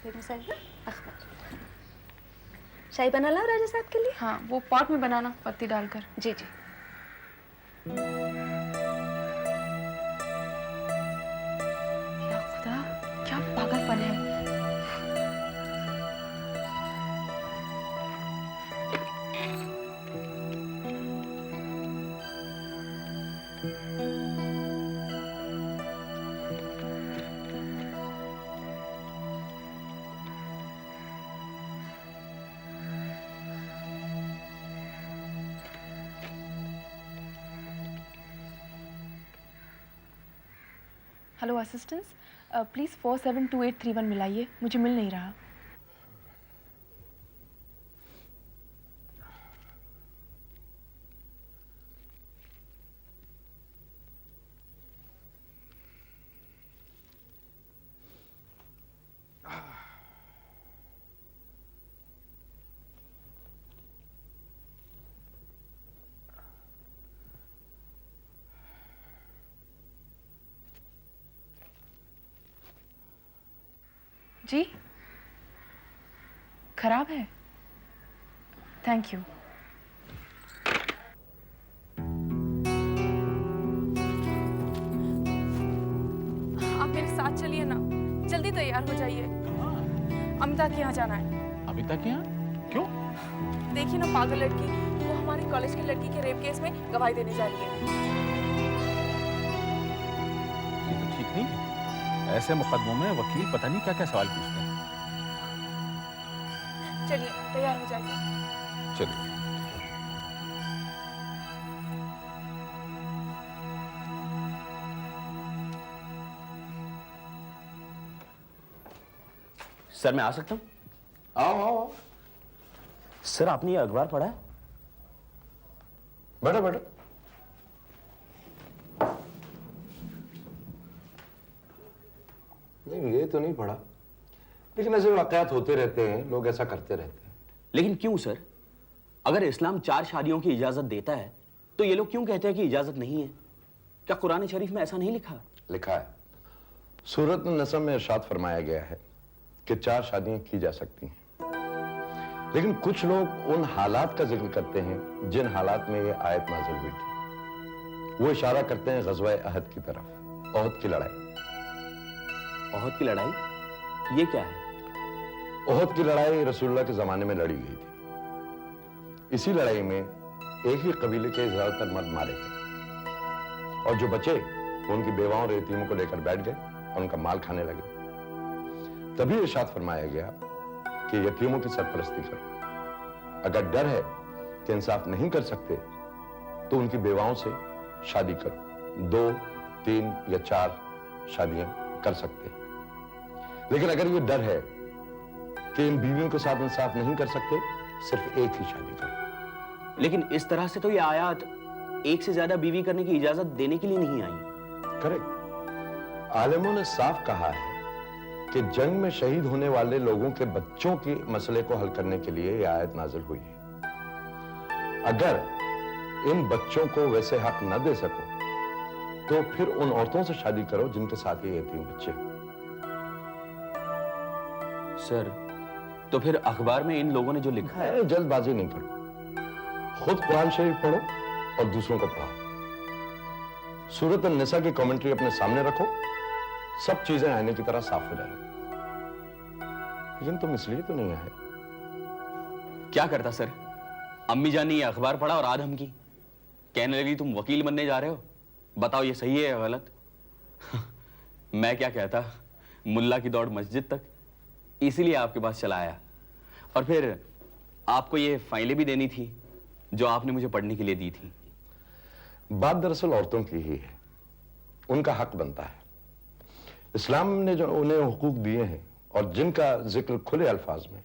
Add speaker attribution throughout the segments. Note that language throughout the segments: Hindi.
Speaker 1: अखबार। चाय बना लाओ राजा साहब के लिए?
Speaker 2: हाँ, वो पॉट में बनाना, पत्ती डालकर।
Speaker 1: जी जी।
Speaker 2: या खुदा, क्या पागलपन है। हेलो असिस्टेंट्स, प्लीज़ 472831 मिलाइए, मुझे मिल नहीं रहा। जी, खराब है। Thank you. आप मेरे साथ चलिए ना, जल्दी तैयार हो जाइए। अमिता के यहाँ जाना है।
Speaker 3: अमिता के यहाँ? क्यों?
Speaker 2: देखिए ना पागल लड़की, वो हमारे कॉलेज की लड़की के रेप केस में गवाही देने जा रही है।
Speaker 3: ये तो ठीक नहीं है। ऐसे मुकदमों में वकील पता नहीं क्या क्या सवाल पूछते हैं।
Speaker 2: चलिए तैयार हो जाइए।
Speaker 3: चलिए।
Speaker 4: सर मैं आ सकता हूँ?
Speaker 5: आओ आओ।
Speaker 4: सर आपने ये अखबार पढ़ा है?
Speaker 5: बैठो बैठो। नहीं ये तो नहीं पढ़ा, लेकिन ऐसे वाकयात होते रहते हैं, लोग ऐसा करते रहते हैं।
Speaker 4: लेकिन क्यों सर? अगर इस्लाम 4 शादियों की इजाजत देता है तो ये लोग क्यों कहते हैं कि इजाजत नहीं है? क्या कुरान शरीफ में ऐसा नहीं लिखा?
Speaker 5: लिखा है, सूरत नसम में इरशाद फरमाया गया है कि 4 शादियां की जा सकती हैं। लेकिन कुछ लोग उन हालात का जिक्र करते हैं जिन हालात में ये आयत नाज़िल हुई थी। वो इशारा करते हैं ग़ज़वा अहद की तरफ, ओहद की लड़ाई।
Speaker 4: ओहद की लड़ाई? ये क्या है?
Speaker 5: ओहद की लड़ाई रसूलुल्लाह के जमाने में लड़ी गई थी। इसी लड़ाई में एक ही कबीले के ज्यादातर मर्द मारे गए और जो बचे वो उनकी बेवाओं और यतीमों को लेकर बैठ गए और उनका माल खाने लगे। तभी इरशाद फरमाया गया कि यतीमों की सरपरस्ती करो। अगर डर है कि इंसाफ नहीं कर सकते तो उनकी बेवाओं से शादी करो। 2, 3 या 4 शादियां कर सकते हैं। लेकिन अगर ये डर है कि इन बीवियों के साथ इंसाफ नहीं कर सकते, सिर्फ एक ही शादी करो।
Speaker 4: लेकिन इस तरह से तो ये आयत एक से ज्यादा बीवी करने की इजाजत देने के लिए नहीं आई।
Speaker 5: करेक्ट। आलिमों ने साफ कहा है कि जंग में शहीद होने वाले लोगों के बच्चों के मसले को हल करने के लिए यह आयत नाजिल हुई है। अगर इन बच्चों को वैसे हक न दे सको तो फिर उन औरतों से शादी करो जिनके साथ ये यतीम बच्चे हो।
Speaker 4: सर तो फिर अखबार में इन लोगों ने जो लिखा है।
Speaker 5: जल्दबाजी नहीं करो, खुद कुरान शरीफ पढ़ो और दूसरों को पढ़ाओ। सूरत अन-निसा की कमेंट्री अपने सामने रखो, सब चीजें आईने की तरह साफ हो जाएंगी। लेकिन तुम इसलिए तो नहीं आए।
Speaker 4: क्या करता सर? अम्मी जान ने ये अखबार पढ़ा और आध हम की कहने लगी तुम वकील बनने जा रहे हो। बताओ ये सही है या गलत? मैं क्या कहता, मुल्ला की दौड़ मस्जिद तक, इसीलिए आपके पास चला आया। और फिर आपको ये फाइलें भी देनी थी जो आपने मुझे पढ़ने के लिए दी थी।
Speaker 5: बात दरअसल औरतों की ही है, उनका हक बनता है। इस्लाम ने जो उन्हें हुकूक दिए हैं और जिनका जिक्र खुले अल्फाज में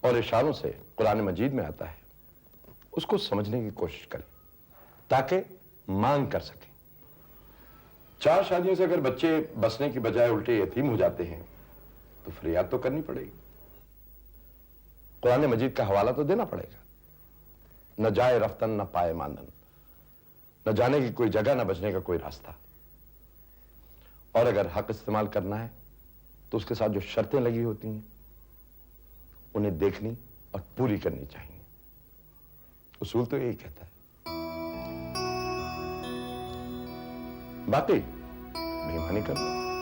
Speaker 5: और इशारों से कुरान मजीद में आता है, उसको समझने की कोशिश करें ताकि मांग कर सकें। 4 शादियों से अगर बच्चे बसने की बजाय उल्टे यतीम हो जाते हैं तो फरियाद तो करनी पड़ेगी, कुरान मजीद का हवाला तो देना पड़ेगा। न जाए रफ्तन न पाए मानन, न जाने की कोई जगह न बचने का कोई रास्ता। और अगर हक इस्तेमाल करना है तो उसके साथ जो शर्तें लगी होती हैं उन्हें देखनी और पूरी करनी चाहिए। उसूल तो यही कहता है। बाकी बेईमानी कर लो।